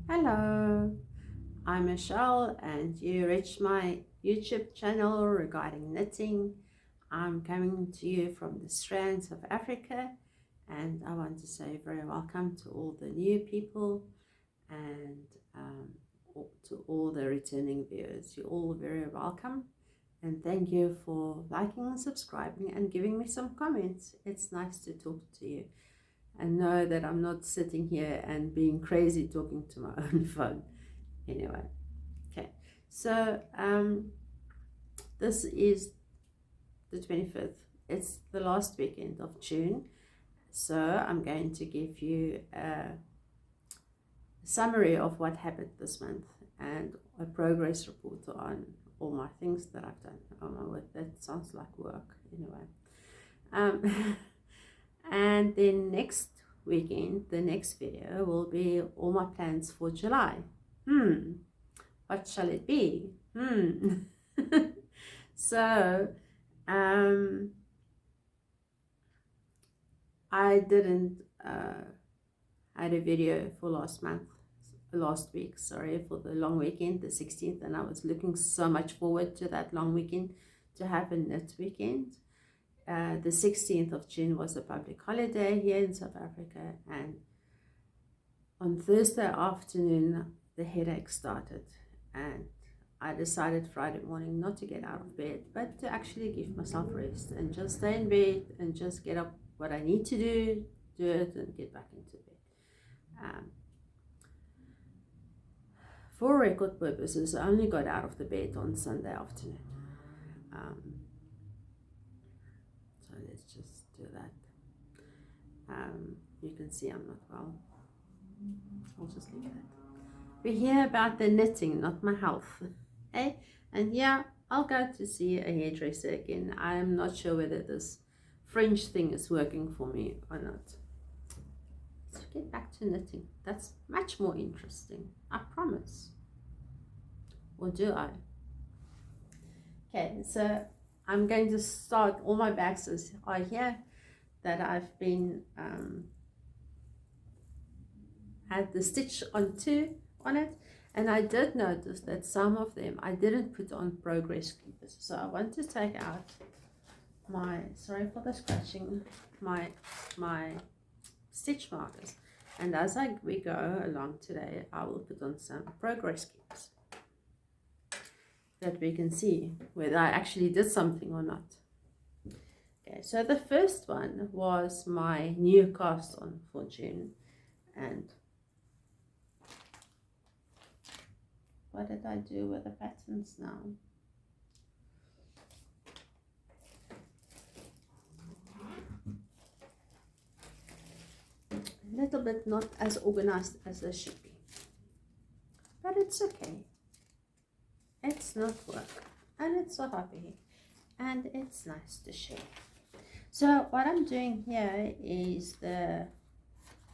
Hello, I'm Michelle and you reached my YouTube channel regarding knitting. I'm coming to you from the strands of Africa and I want to say very welcome to all the new people and to all the returning viewers. You're all very welcome and thank you for liking and subscribing and giving me some comments. It's nice to talk to you and know that I'm not sitting here and being crazy talking to my own phone. Anyway, okay, so this is the 25th. It's the last weekend of June, so I'm going to give you a summary of what happened this month and a progress report on all my things that I've done. Oh my word, that sounds like work. Anyway, and then next weekend, the next video will be all my plans for July. What shall it be? So I didn't had a video for last week, sorry, for the long weekend, the 16th, and I was looking so much forward to that long weekend, to have a knit weekend. The 16th of June was a public holiday here in South Africa, and on Thursday afternoon the headache started, and I decided Friday morning not to get out of bed, but to actually give myself rest and just stay in bed and just get up what I need to do it, and get back into bed. For record purposes, I only got out of the bed on Sunday afternoon. So let's just do that. You can see I'm not well. I'll just leave that. We hear about the knitting, not my health. Okay? And yeah, I'll go to see a hairdresser again. I am not sure whether this French thing is working for me or not. Let's get back to knitting. That's much more interesting, I promise. Or do I? Okay, so I'm going to start. All my bags are here that I've been had the stitch on it, and I did notice that some of them I didn't put on progress keepers. So I want to take out my, sorry for the scratching, my stitch markers, and as we go along today I will put on some progress keepers that we can see whether I actually did something or not. Okay, so the first one was my new cast on for June, and what did I do with the patterns now? A little bit not as organized as they should be, but it's okay. It's not work and it's a hobby and it's nice to share. So what I'm doing here is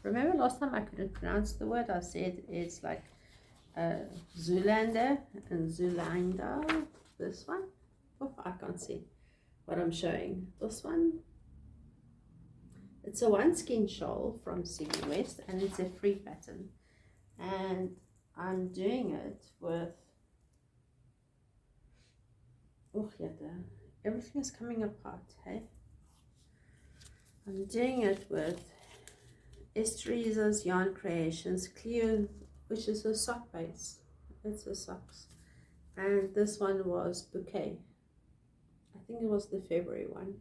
remember last time I couldn't pronounce the word? I said it's like Zoolandia and Zoolandia. This one, oh, I can't see what I'm showing. This one, it's a one skin shawl from CB West, and it's a free pattern, and I'm doing it with, oh yeah, everything is coming apart, hey. I'm doing it with EsTeresa's Yarn Creations Clear, which is a sock base. It's a socks, and this one was Bouquet. I think it was the February one.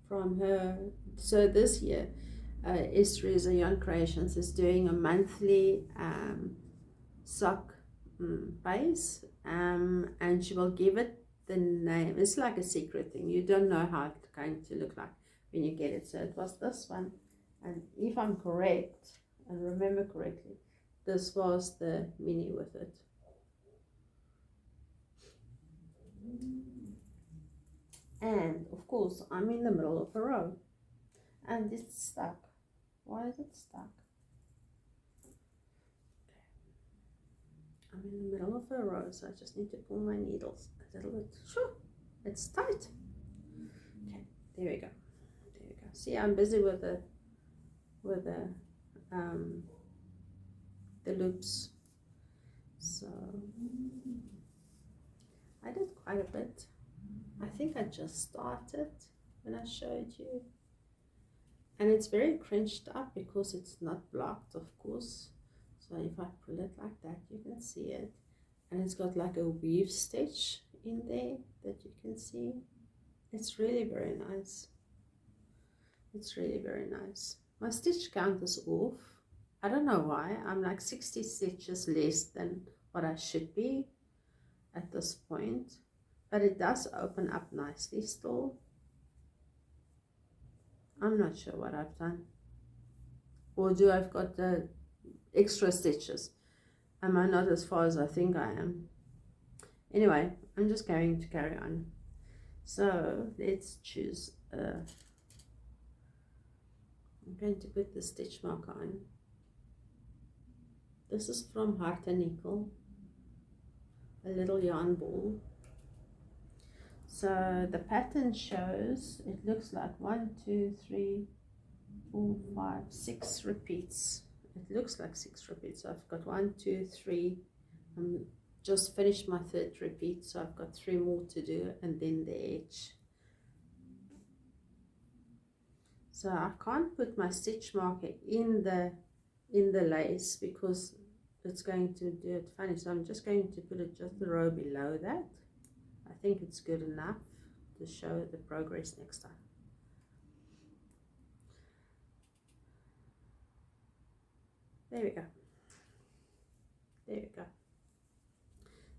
From her. So this year EsTeresa Yarn Creations is doing a monthly sock base, and she will give it the name. It's like a secret thing. You don't know how it's going to look like when you get it. So it was this one, and if I'm correct and remember correctly, this was the mini with it. And of course I'm in the middle of a row and it's stuck. Why is it stuck? I'm in the middle of a row, so I just need to pull my needles a little bit. Sure, it's tight. Okay, there we go. There we go. See, I'm busy with the with the loops. So I did quite a bit. I think I just started when I showed you, and it's very crunched up because it's not blocked, of course. So if I pull it like that, you can see it, and it's got like a weave stitch in there that you can see. It's really very nice. It's really very nice. My stitch count is off. I don't know why. I'm like 60 stitches less than what I should be at this point, but it does open up nicely still. I'm not sure what I've done, or do I've got the extra stitches? Am I not as far as I think I am? Anyway, I'm just going to carry on. So let's choose I'm going to put the stitch marker on. This is from Heart and Nickel, a little yarn ball. So the pattern shows, it looks like 1, 2, 3, 4, 5, 6 repeats. It looks like 6 repeats. So I've got 1, 2, 3. Just finished my 3rd repeat, so I've got 3 more to do, and then the edge. So I can't put my stitch marker in the lace because it's going to do it funny. So I'm just going to put it just the row below that. I think it's good enough to show the progress next time. There we go. There we go.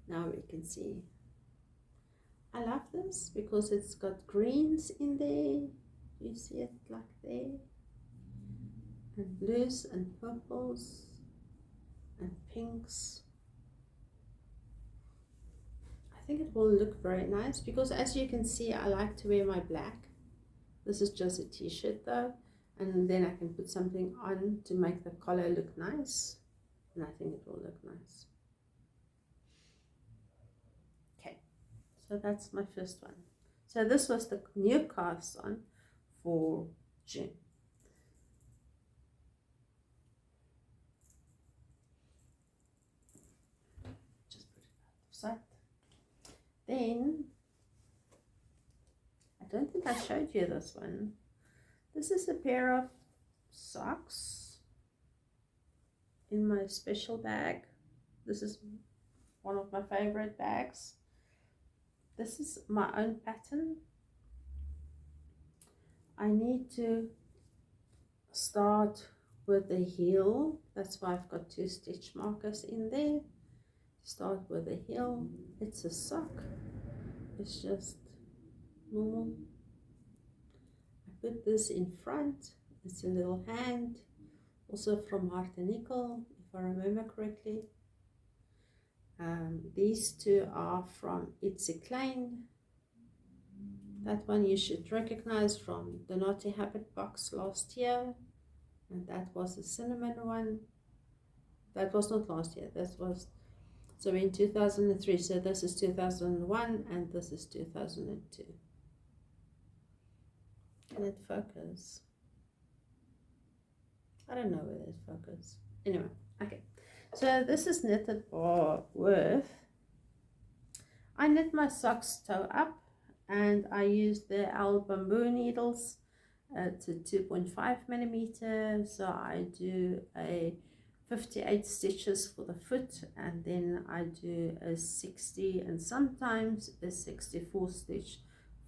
Now we can see. I love this because it's got greens in there. You see it like there, and blues and purples and pinks. I think it will look very nice because, as you can see, I like to wear my black. This is just a t-shirt though, and then I can put something on to make the collar look nice, and I think it will look nice. Okay, so that's my first one. So this was the new cast on for June. Just put it out of sight. Then, I don't think I showed you this one. This is a pair of socks in my special bag. This is one of my favorite bags. This is my own pattern. I need to start with the heel. That's why I've got 2 stitch markers in there. Start with the heel. It's a sock. It's just normal. I put this in front. It's a little hand, also from Heart and Nickel, if I remember correctly. These 2 are from It's a Klein. That one you should recognize from the Knotty Habit box last year, and that was the cinnamon one. That was not last year, that was so in 2003. So this is 2001 and this is 2002. Can it focus? I don't know whether it focuses. Anyway, okay. So this is knitted with. I knit my socks toe up, and I use the Al bamboo needles to 2.5 millimeters. So I do a 58 stitches for the foot, and then I do a 60 and sometimes a 64 stitch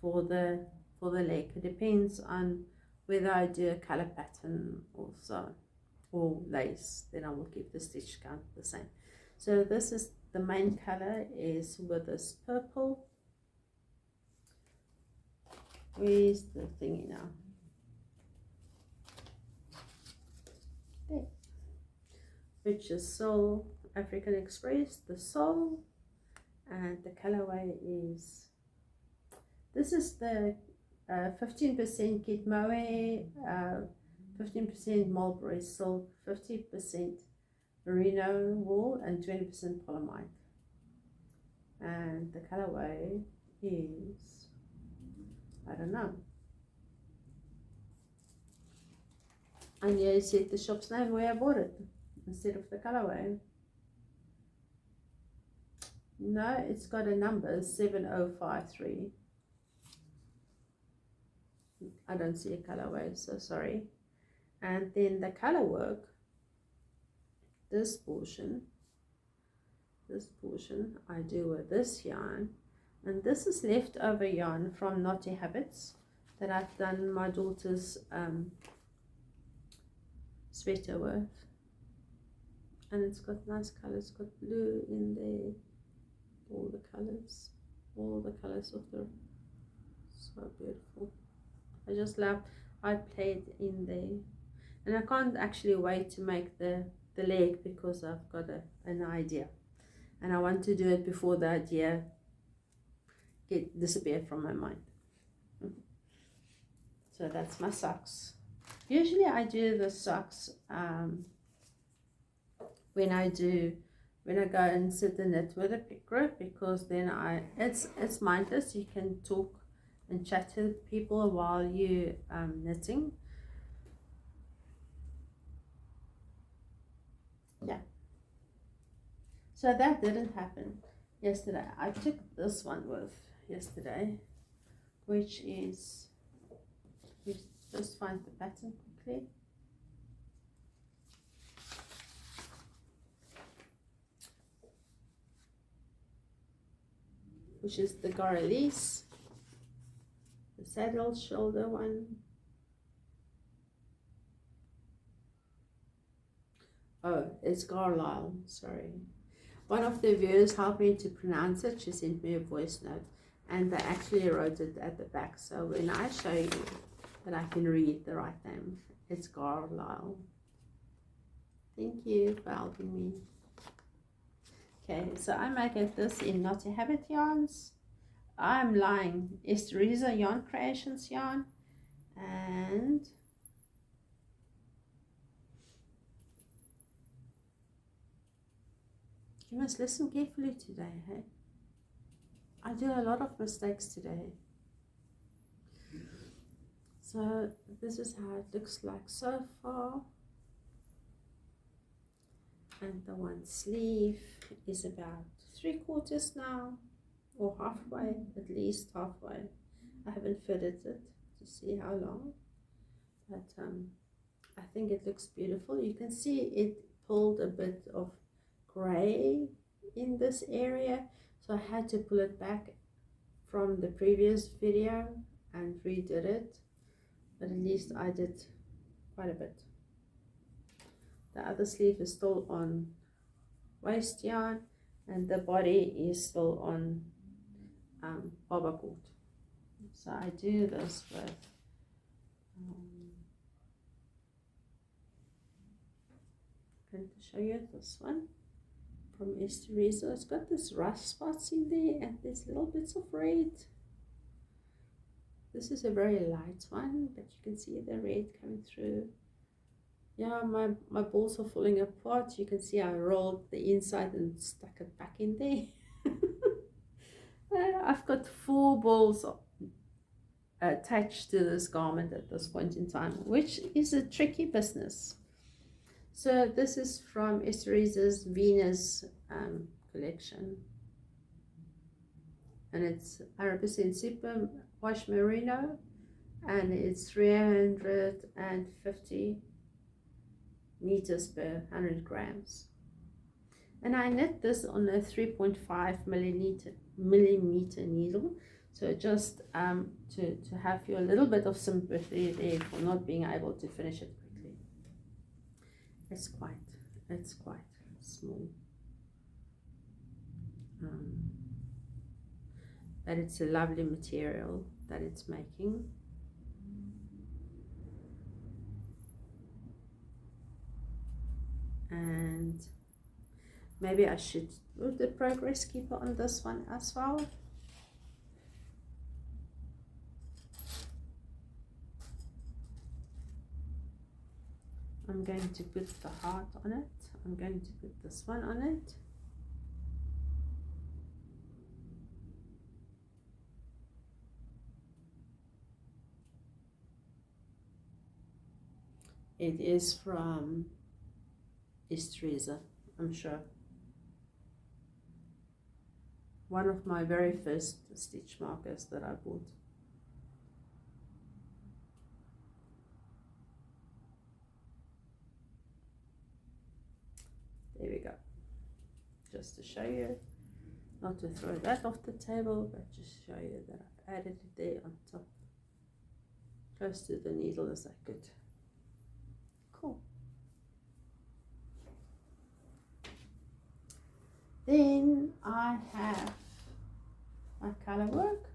for the leg. It depends on whether I do a color pattern also or lace, then I will keep the stitch count the same. So this is the main color is with this purple. Where's the thingy now? There. Which is Soul African Express, the Soul, and the colorway is, this is the 15% Kid Moemre, 15% Mulberry silk, 50% merino wool, and 20% polyamide. And the colorway is, I don't know. And here you see the shop's name where I bought it instead of the colorway. No, it's got a number 7053. I don't see a colorway, so sorry. And then the Colorwork, this portion I do with this yarn, and this is leftover yarn from Knotty Habits that I've done my daughter's sweater with, and it's got nice colors. It's got blue in there, all the colors of the, so beautiful. I just love, I played in there, and I can't actually wait to make the leg because I've got an idea, and I want to do it before the idea disappear from my mind. So that's my socks. Usually I do the socks when I go and sit and knit with a group, because then it's mindless. You can talk and chat to people while you knitting. Yeah. So that didn't happen yesterday. I took this one with yesterday, which is, we just find the pattern quickly. Which is the Carlisle, the saddle shoulder one. Oh, it's Carlisle, sorry. One of the viewers helped me to pronounce it. She sent me a voice note, and they actually wrote it at the back. So when I show you that I can read the right name, it's Carlisle. Thank you for helping me. Okay, so I make this in Knotty Habit yarns. I'm lying EsTeresa Yarn Creations yarn, and you must listen carefully today, hey? I do a lot of mistakes today. So this is how it looks like so far. And the one sleeve is about 3/4 now, or halfway, at least halfway. I haven't fitted it to see how long, but I think it looks beautiful. You can see it pulled a bit of gray in this area, so I had to pull it back from the previous video and redid it, but at least I did quite a bit. The other sleeve is still on waist yarn, and the body is still on barber cord. So I do this with I'm going to show you this one from EsTeresa. It's got this rust spots in there and there's little bits of red. This is a very light one, but you can see the red coming through. Yeah, my balls are falling apart. You can see I rolled the inside and stuck it back in there. I've got 4 balls attached to this garment at this point in time, which is a tricky business. So this is from EsTeresa's Venus collection, and it's 100% super wash merino, and it's 350 meters per 100 grams. And I knit this on a 3.5 millimeter needle, so just to have you a little bit of sympathy there for not being able to finish it quickly. It's quite small, but it's a lovely material that it's making. And maybe I should put the progress keeper on this one as well. I'm going to put the heart on it. I'm going to put this one on it. It is from EsTeresa, I'm sure. One of my very first stitch markers that I bought. There we go. Just to show you, not to throw that off the table, but just show you that I've added it there on top, close to the needle as I could. Cool. Then I have my Colorwork.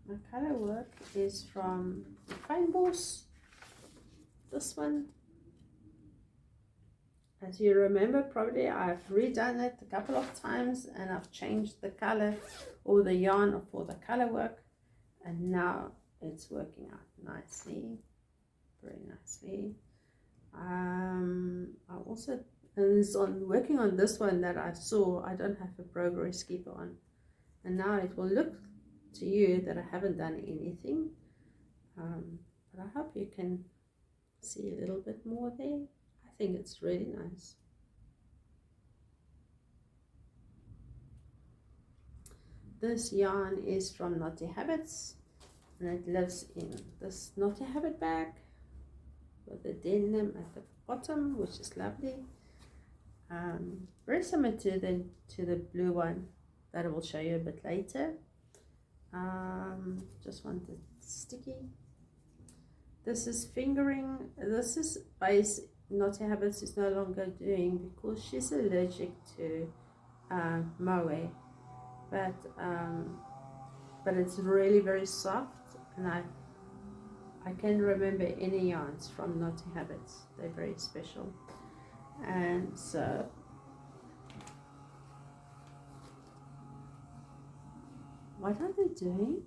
My Colorwork is from Fynbos. This one, as you remember, probably I've redone it a couple of times and I've changed the color or the yarn for the Colorwork, and now it's working out nicely, very nicely. I also, and it's on working on this one that I saw, I don't have a progress keeper on, and now it will look to you that I haven't done anything, but I hope you can see a little bit more there. I think it's really nice. This yarn is from Knotty Habits, and it lives in this Knotty Habit bag with the denim at the bottom, which is lovely. Very similar to the blue one that I will show you a bit later. Just want it sticky. This is fingering. This is base Knotty Habits is no longer doing because she's allergic to Moemre, but it's really very soft, and I can remember any yarns from Knotty Habits. They're very special, and so what are they doing?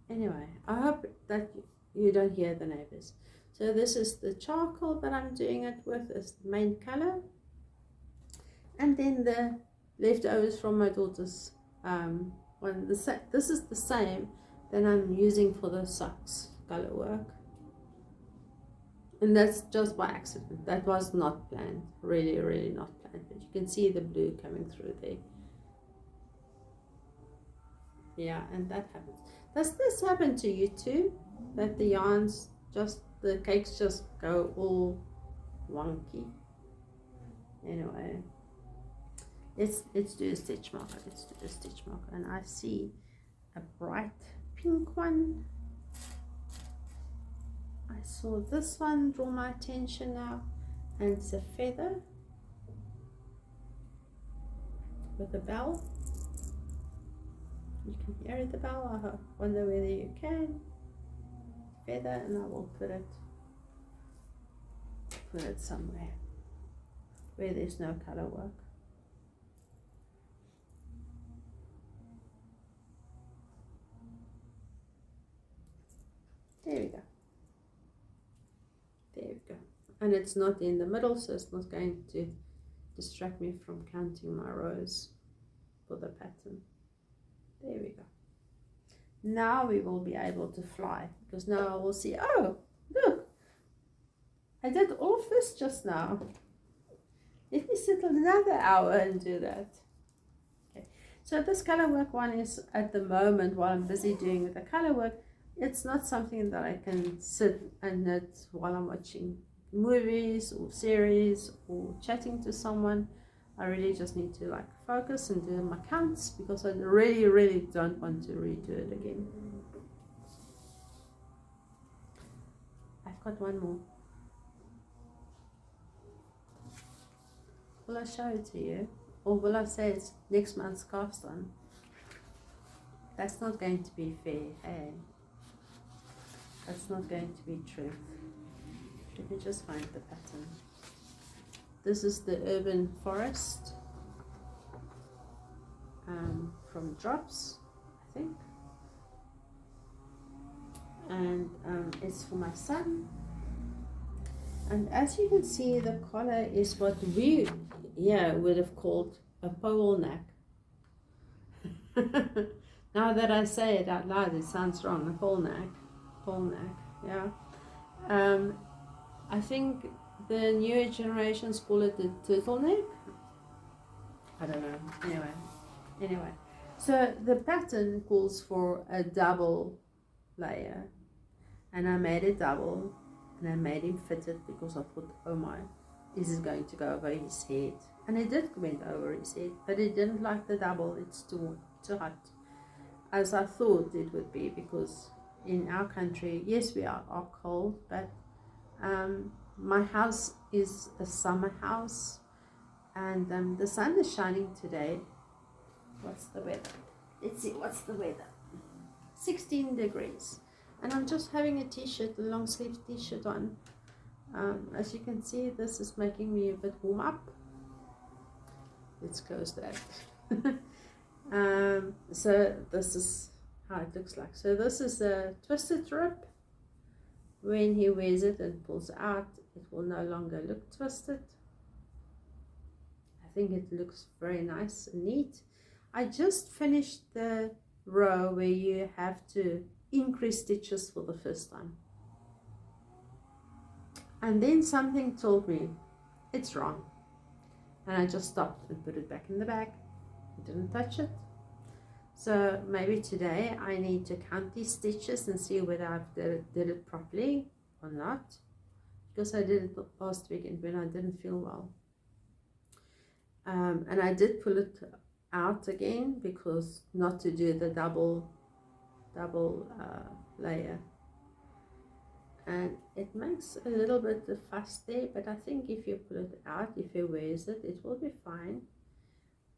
Anyway, I hope that you don't hear the neighbors. So this is the charcoal that I'm doing it with, is the main color, and then the leftovers from my daughter's one. This is the same that I'm using for the socks Colorwork, and that's just by accident. That was not planned, really not planned, but you can see the blue coming through there. Yeah, and that happens. Does this happen to you too, that the yarns just, the cakes just go all wonky? Anyway, let's do a stitch marker. Let's do a stitch marker, and I see a bright pink one. I saw this one draw my attention now, and it's a feather with a bell. You can hear the bell. I wonder whether you can. Feather, and I will put it somewhere where there's no Colorwork. There we go. There we go. And it's not in the middle, so it's not going to distract me from counting my rows for the pattern. There we go. Now we will be able to fly, because now I will see, oh, look, I did all of this just now. Let me sit another hour and do that. Okay, so this Colorwork one is at the moment, while I'm busy doing the Colorwork, it's not something that I can sit and knit while I'm watching movies or series or chatting to someone. I really just need to like focus and do my counts, because I really don't want to redo it again. I've got one more. Will I show it to you, or will I say it's next month's cast on? That's not going to be fair, hey? That's not going to be true. Let me just find the pattern. This is the Urban Forest from Drops, I think, and it's for my son. And as you can see, the collar is what we would have called a pole neck. Now that I say it out loud, it sounds wrong. A pole neck, yeah. Um, I think the newer generations call it the turtleneck. I don't know. Anyway. So the pattern calls for a double layer, and I made it double, and I made him fit it because I thought, oh my, this is going to go over his head. And it did went over his head, but he didn't like the double. It's too hot, as I thought it would be, because in our country, yes, we are cold, but my house is a summer house, and the sun is shining today. What's the weather? Let's see, what's the weather? 16 degrees. And I'm just having a t-shirt, a long sleeve t-shirt on. As you can see, this is making me a bit warm up. Let's close that. So this is how it looks like. So this is a twisted rib. When he wears it and pulls out, it will no longer look twisted. I think it looks very nice and neat. I just finished the row where you have to increase stitches for the first time. And then something told me it's wrong. And I just stopped and put it back in the bag. I didn't touch it. So maybe today I need to count these stitches and see whether I did it properly or not. Because I did it last weekend when I didn't feel well. And I did pull it out again because not to do the double layer, and it makes a little bit of fuss there, but I think if you pull it out, if he wears it, it will be fine.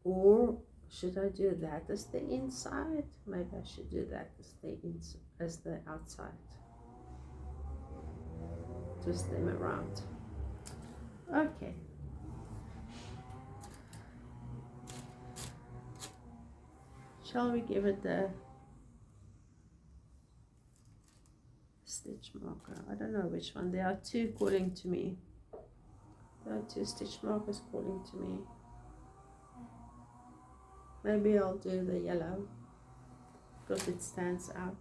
Or should I do that as the inside? Maybe I should do that as the outside. Twist them around. Okay. Shall we give it the stitch marker? I don't know which one. There are two calling to me. There are two stitch markers calling to me. Maybe I'll do the yellow because it stands out.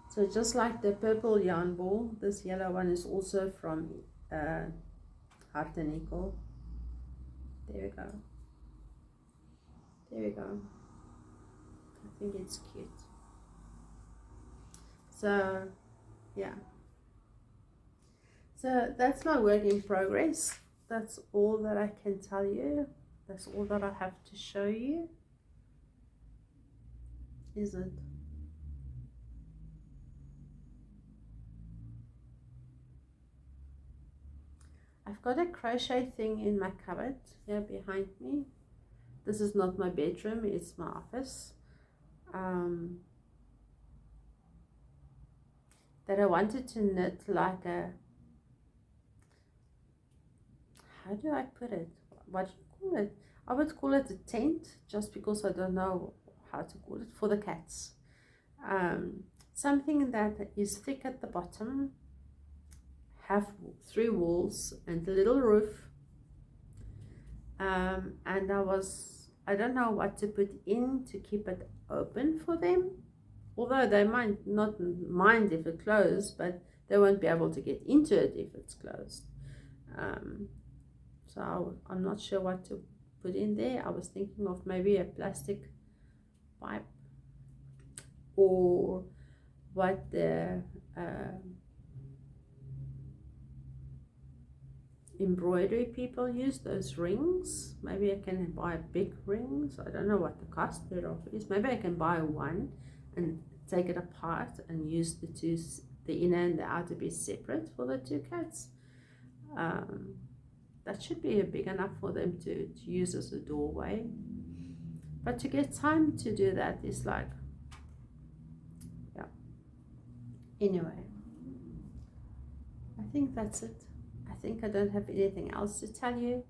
So just like the purple yarn ball, this yellow one is also from Hart and Nickel. There we go. There we go. I think it's cute. So yeah, so that's my work in progress. That's all that I can tell you. That's all that I have to show you. Is it? I've got a crochet thing in my cupboard here behind me. This is not my bedroom, it's my office. That I wanted to knit like a, how do I put it? What do you call it? I would call it a tent, just because I don't know how to call it, for the cats. Something that is thick at the bottom, have 3 walls and a little roof. And I don't know what to put in to keep it open for them. Although they might not mind if it's closed, but they won't be able to get into it if it's closed. So I'm not sure what to put in there. I was thinking of maybe a plastic pipe, or what the embroidery people use, those rings. Maybe I can buy big rings. I don't know what the cost thereof is. Maybe I can buy one and take it apart and use the inner and the outer piece separate for the 2 cats. That should be big enough for them to use as a doorway. But to get time to do that is like, yeah. Anyway, I think that's it. I think I don't have anything else to tell you.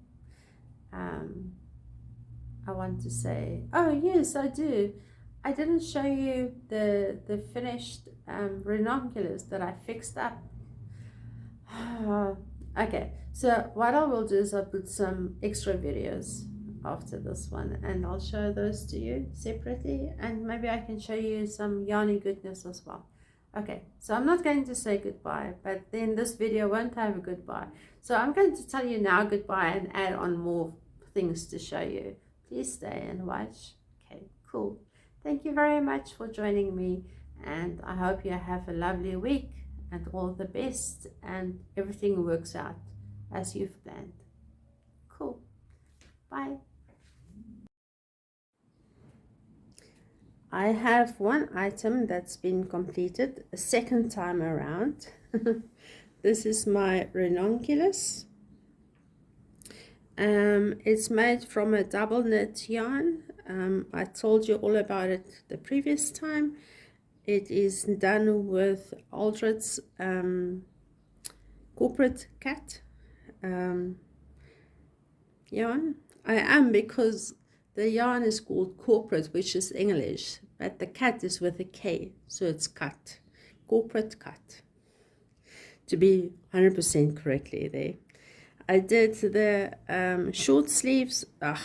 I want to say, oh yes, I do. I didn't show you the finished Ranunculus that I fixed up. Okay, so what I will do is I'll put some extra videos after this one, and I'll show those to you separately, and maybe I can show you some yarny goodness as well. Okay, so I'm not going to say goodbye, but then this video won't have a goodbye. So I'm going to tell you now goodbye and add on more things to show you. Please stay and watch. Okay, cool. Thank you very much for joining me, and I hope you have a lovely week and all the best and everything works out as you've planned. Cool. Bye. I have one item that's been completed a second time around. This is my Ranunculus. It's made from a double knit yarn. I told you all about it the previous time. It is done with Aldert's corporate cat yarn. I am, because the yarn is called corporate, which is English, but the cat is with a K, so it's cut, corporate cut, to be 100% correctly there. I did the short sleeves, the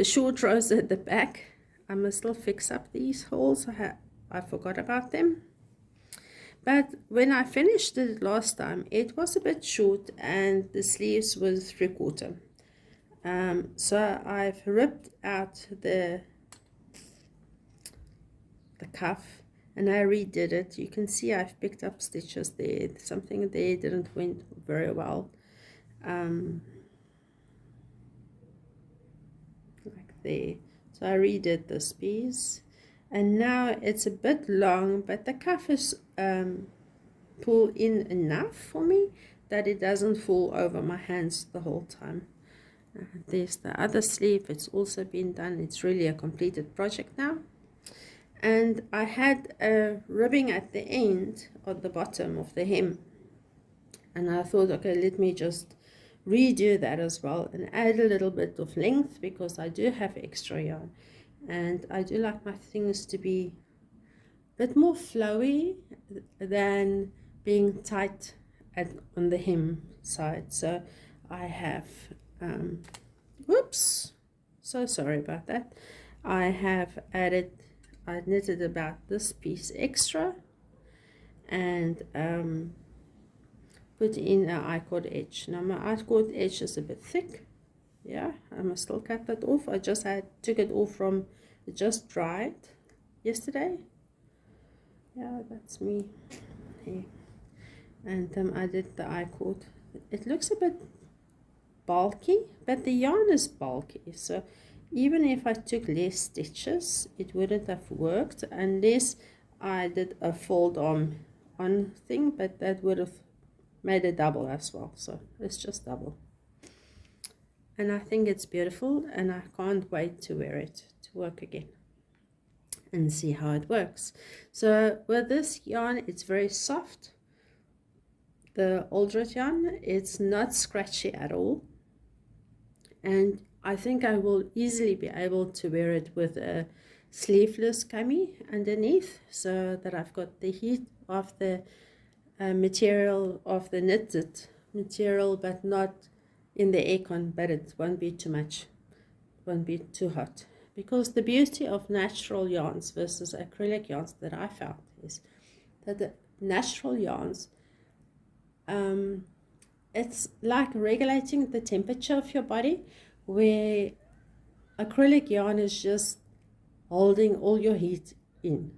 short rows at the back. I must still fix up these holes, I forgot about them. But when I finished it last time, it was a bit short and the sleeves was 3/4. So I've ripped out the cuff and I redid it. You can see I've picked up stitches there. Something there didn't went very well. Like there. So I redid this piece. And now it's a bit long, but the cuff is pulled in enough for me that it doesn't fall over my hands the whole time. There's the other sleeve. It's also been done. It's really a completed project now. And I had a ribbing at the end, at the bottom of the hem. And I thought, okay, let me just redo that as well and add a little bit of length, because I do have extra yarn. And I do like my things to be a bit more flowy than being tight on the hem side. So I have, whoops, so sorry about that. I have added, I knitted about this piece extra and put in an I-cord edge. Now my I-cord edge is a bit thick. Yeah, I must still cut that off. I just took it off from, it just dried yesterday. Yeah, that's me here. And I did the I-cord. It looks a bit bulky, but the yarn is bulky, so even if I took less stitches, it wouldn't have worked unless I did a fold on thing, but that would have made a double as well. So it's just double. And I think it's beautiful, and I can't wait to wear it to work again and see how it works. So with this yarn, it's very soft. The Aldert yarn, it's not scratchy at all. And I think I will easily be able to wear it with a sleeveless cami underneath, so that I've got the heat of the material, of the knitted material, but not in the aircon, but it won't be too much, won't be too hot. Because the beauty of natural yarns versus acrylic yarns that I found is that the natural yarns, it's like regulating the temperature of your body, where acrylic yarn is just holding all your heat in.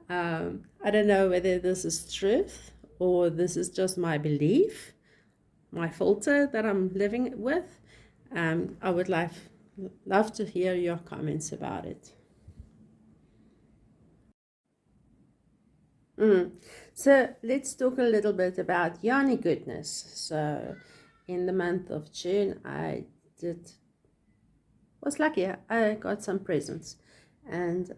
I don't know whether this is truth or this is just my belief, my filter that I'm living with. I would love to hear your comments about it. So let's talk a little bit about yarny goodness. So in the month of June, I was lucky. I got some presents, and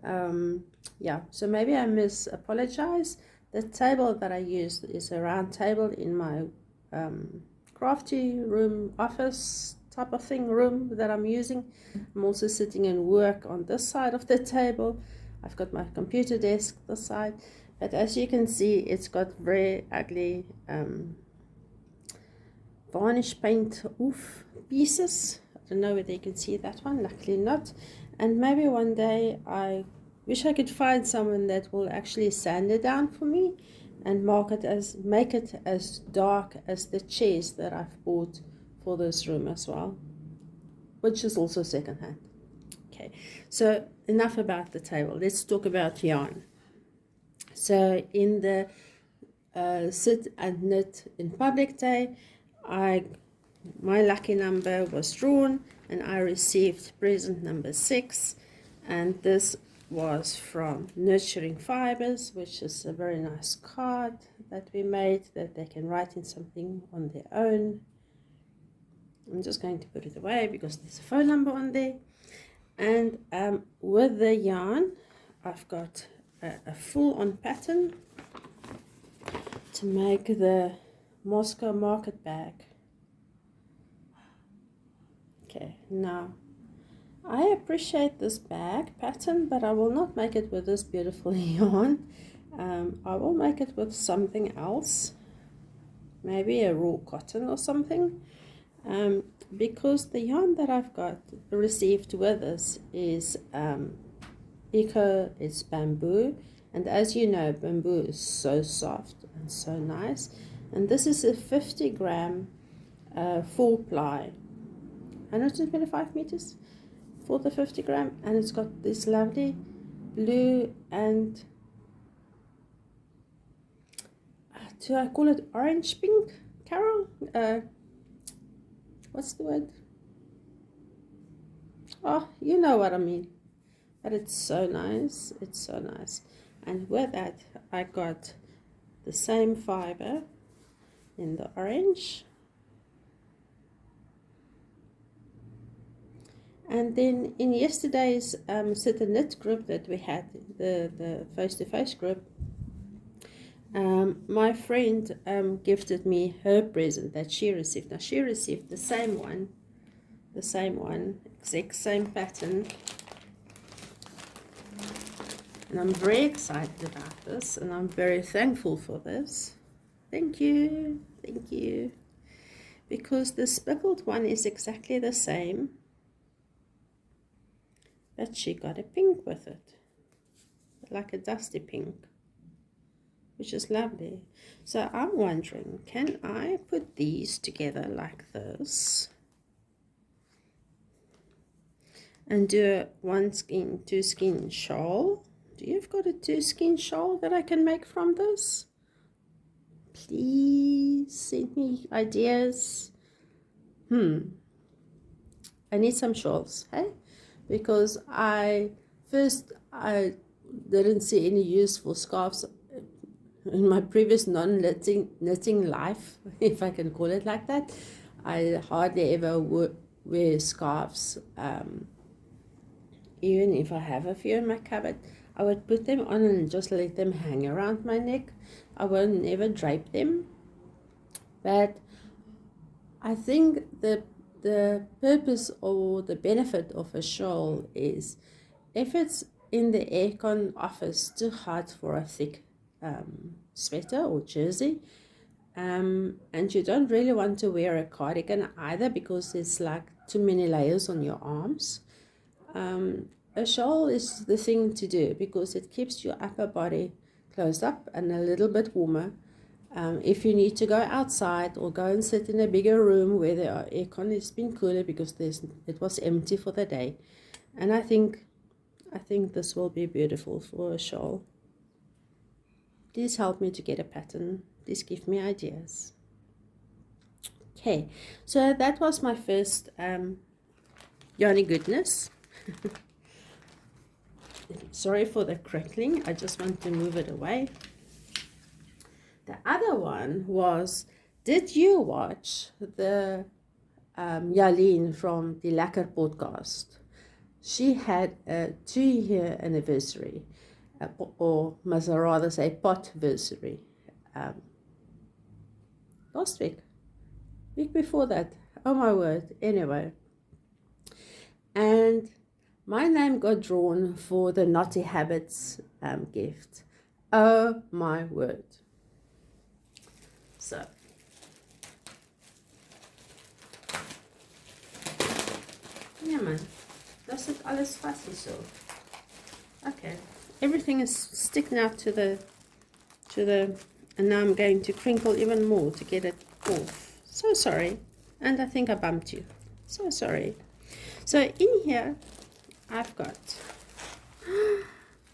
yeah, so maybe I apologize. The table that I used is a round table in my crafty room, office type of thing room that I'm using. I'm also sitting and work on this side of the table. I've got my computer desk this side, but as you can see, it's got very ugly varnish paint pieces. I don't know whether you can see that one, luckily not. And maybe one day I Wish I could find someone that will actually sand it down for me and make it as dark as the chairs that I've bought for this room as well, which is also secondhand. Okay, so enough about the table. Let's talk about yarn. So in the sit and knit in public day, my lucky number was drawn and I received present number 6, and this was from Nurturing Fibers, which is a very nice card that we made that they can write in something on their own. I'm just going to put it away because there's a phone number on there. And with the yarn, I've got a full-on pattern to make the Moscow market bag. Okay, now I appreciate this bag pattern, but I will not make it with this beautiful yarn. I will make it with something else, maybe a raw cotton or something, because the yarn that I've got received with this is it's bamboo, and as you know, bamboo is so soft and so nice. And this is a 50 gram 4-ply, 125 meters for the 50 gram, and it's got this lovely blue and do I call it orange pink, Carol? What's the word? Oh, you know what I mean. But it's so nice. It's so nice. And with that, I got the same fiber in the orange. And then in yesterday's sit and knit group that we had, the face-to-face group, my friend gifted me her present that she received. Now she received the same one, exact same pattern. And I'm very excited about this, and I'm very thankful for this. Thank you, because the speckled one is exactly the same, but she got a pink with it, like a dusty pink, which is lovely. So I'm wondering, can I put these together like this and do a 1-skein, 2-skein shawl? Do you've got a 2-skein shawl that I can make from this? Please send me ideas. I need some shawls, hey? Because I didn't see any use for scarves in my previous knitting life, if I can call it like that. I hardly ever wear scarves. Even if I have a few in my cupboard, I would put them on and just let them hang around my neck. I will never drape them. But I think the purpose or the benefit of a shawl is if it's in the aircon office too hot for a thick sweater or jersey, and you don't really want to wear a cardigan either because it's like too many layers on your arms, a shawl is the thing to do because it keeps your upper body closed up and a little bit warmer. If you need to go outside or go and sit in a bigger room where the aircon has been cooler because it was empty for the day, and I think this will be beautiful for a shawl. Please help me to get a pattern. Please give me ideas. Okay, so that was my first yarny goodness. Sorry for the crackling. I just want to move it away. The other one was, did you watch the Yaleen from the Lekker podcast? She had a 2-year anniversary, or must I rather say potversary, last week before that. Oh my word. Anyway, and my name got drawn for the Knotty Habits gift. Oh my word. So, ja man, das ist alles fast so. Okay, everything is sticking out to the, and now I'm going to crinkle even more to get it off. So sorry. And I think I bumped you. So sorry. So in here, I've got,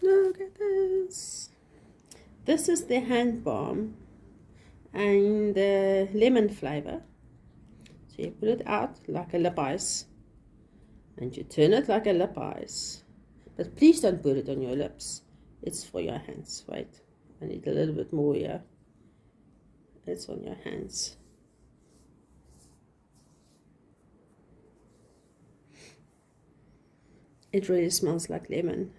look at this. This is the hand balm and the lemon flavor. So you put it out like a lip ice and you turn it like a lip ice. But please don't put it on your lips. It's for your hands. Wait, I need a little bit more here. It's on your hands. It really smells like lemon.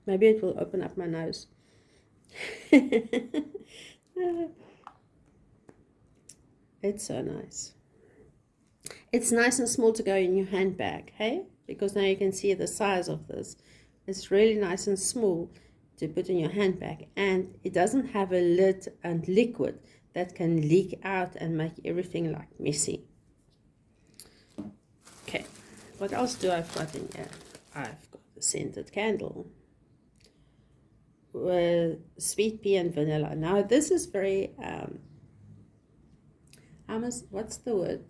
Maybe it will open up my nose. It's so nice. It's nice and small to go in your handbag, hey? Because now you can see the size of this. It's really nice and small to put in your handbag. And it doesn't have a lid and liquid that can leak out and make everything like messy. Okay. What else do I've got in here? I've got a scented candle with sweet pea and vanilla. Now this is very, what's the word?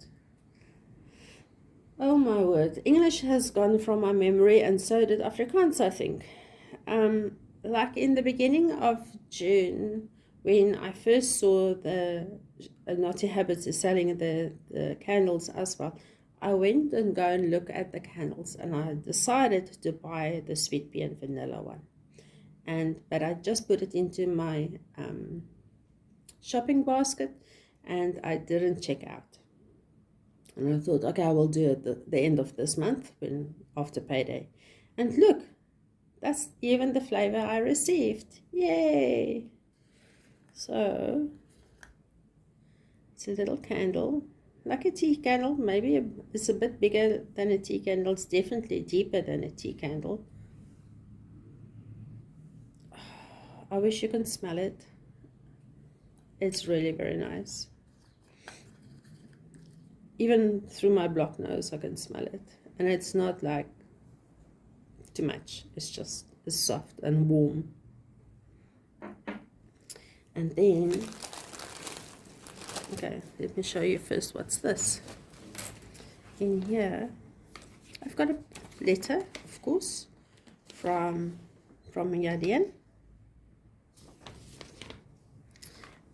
Oh my word. English has gone from my memory and so did Afrikaans, I think. Like in the beginning of June, when I first saw the Knotty Habits is selling the candles as well, I went and go and look at the candles and I decided to buy the sweet pea and vanilla one. But I just put it into my shopping basket and I didn't check out. And I thought, okay, I will do it the end of this month after payday. And look, that's even the flavor I received. Yay! So it's a little candle. Like a tea candle, maybe it's a bit bigger than a tea candle. It's definitely deeper than a tea candle. I wish you can smell it. It's really very nice. Even through my blocked nose, I can smell it. And it's not like too much. It's just it's soft and warm. And then, okay, let me show you first what's this. In here, I've got a letter, of course, from Yadian.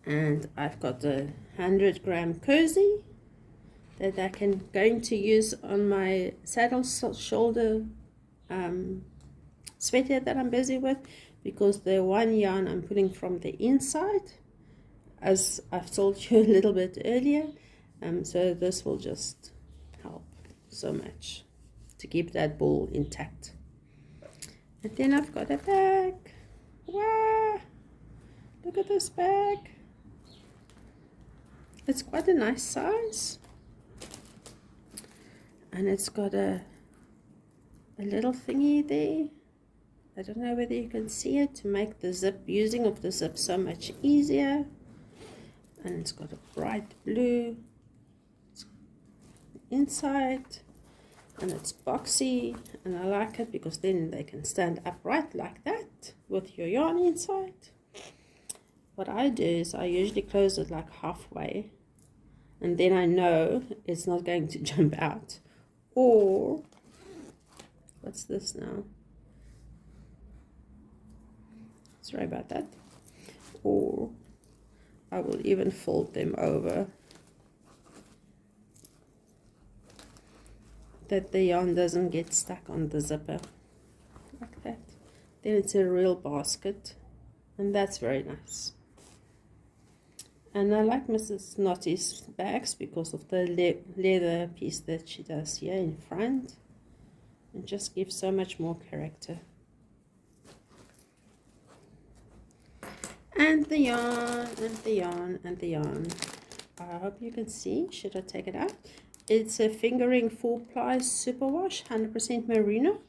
And I've got a 100-gram cozy that I can going to use on my saddle shoulder sweater that I'm busy with, because the one yarn I'm putting from the inside, as I've told you a little bit earlier, so this will just help so much to keep that ball intact. And then I've got a bag. Wow, look at this bag. It's quite a nice size, and it's got a little thingy there. I don't know whether you can see it, to make the using of the zip so much easier. And it's got a bright blue inside, and it's boxy, and I like it because then they can stand upright like that with your yarn inside. What I do is I usually close it like halfway, and then I know it's not going to jump out. Or, what's this now? Sorry about that. Or I will even fold them over, that the yarn doesn't get stuck on the zipper like that. Then it's a real basket, and that's very nice. And I like Mrs. Knotty's bags because of the leather piece that she does here in front. It just gives so much more character. And the yarn, and the yarn, and the yarn. I hope you can see. Should I take it out? It's a fingering 4-ply superwash, 100% merino.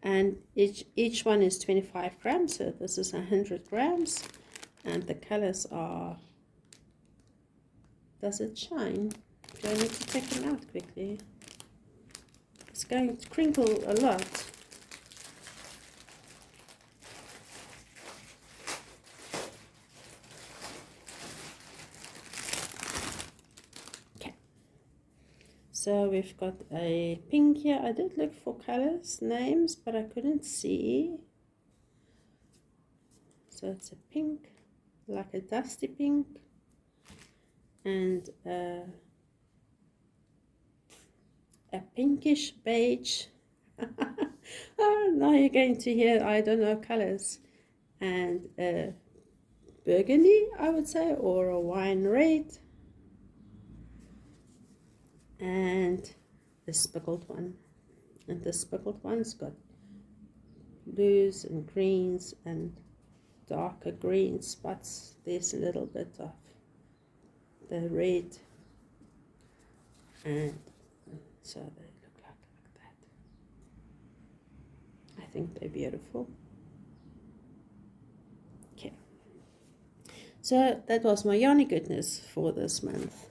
And each one is 25 grams. So this is 100 grams. And the colors are... Does it shine? Do I need to take them out quickly? It's going to crinkle a lot. So we've got a pink here. I did look for colors, names, but I couldn't see. So it's a pink, like a dusty pink, and a pinkish beige. Oh, now you're going to hear I don't know colors, and a burgundy, I would say, or a wine red, and the speckled one. And the speckled one's got blues and greens and darker green spots. There's a little bit of the red, and so they look like that. I think they're beautiful. Okay, so that was my yarny goodness for this month.